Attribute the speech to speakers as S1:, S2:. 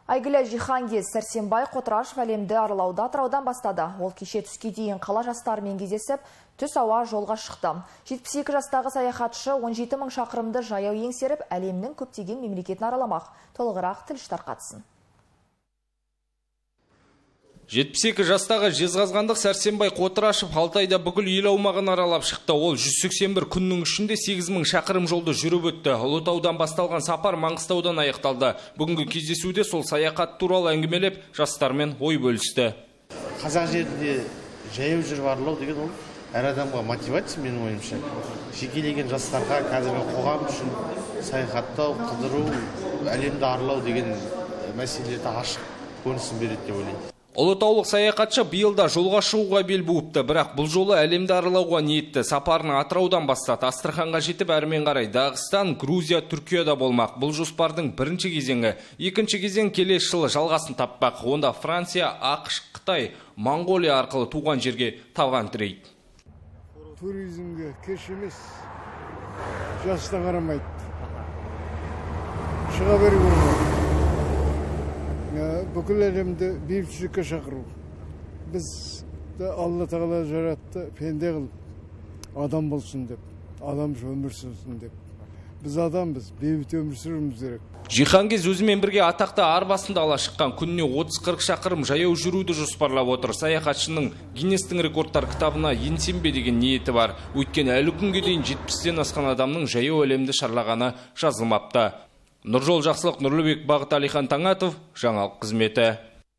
S1: Айгілі Жихангез Сәрсенбай Қотырашев әлемді аралауда Атыраудан бастады. Ол кеше түске дейін қала жастарымен кездесіп, түс ауа жолға шықты. 72 жастағы саяхатшы 17 мың шақырымды жаяу еңсеріп, әлемнің көптеген мемлекетін араламақ. Толығырақ тілші тарқатсын.
S2: 72 жастағы жезқазғандық Сәрсенбай Қотырашев 6 айда бүкіл ел аумағын аралап шықты. Ол 181 күннің ішінде 8 мың шақырым жолды жүріп өтті. Ұлытаудан басталған сапар Маңғыстаудан аяқталды. Бүгінгі кездесуде сол саяхат туралы әңгімелеп, жастармен ой бөлісті.
S3: Қазақ жерінде жаяу жүріп аралау деген ол әр адамға мотивация, менің ойымша. Жекелеген жастарға қазіргі қоғам үшін саяхаттау, қыдыру, әлемді аралау деген мәселелерді ашық көрінісін береді деп ойлаймын.
S2: Ұлытаулық саяхатшы биылда жолға шығуға бел буыпты, бірақ бұл жолы әлемді аралауға ниетті. Сапарны Атыраудан бастады. Астраханға жетіп, әрмен қарай Дағыстан, Грузия, Түркияда болмақ. Бұл жоспардың бірінші кезеңі. Екінші кезең келесі жылы жалғасын таппақ. Онда Франция, ақш, Қытай, Моңғолия арқылы туған жерге табан тірейді.
S4: Туризмге кеш емес, жаста қарамайды. Шыға беру болмайды. Бүкіл әлемді бейбітшілікке шақыру. Біз Алла тағала жаратты, пенде қылып, адам болсын деп, адам өмір сүрсін деп. Біз адамбыз, бейбіт өмір сүруіміз керек.
S2: Жихангез өзімен бірге атақты арбасында ала шыққан, күніне 30-40 шақырым жаяу жүруді жоспарлап отыр. Саяхатшының Гиннестің рекордтар кітабына енсем бе деген ниеті бар. Өйткені әлі күнге дейін 70-тен асқан адамның жаяу әлемді шарлағаны жазылмапты. Нұржол Жақсылық, Нұрлыбек Бағыт, Алихан Таңатов, жаңалық қызметі.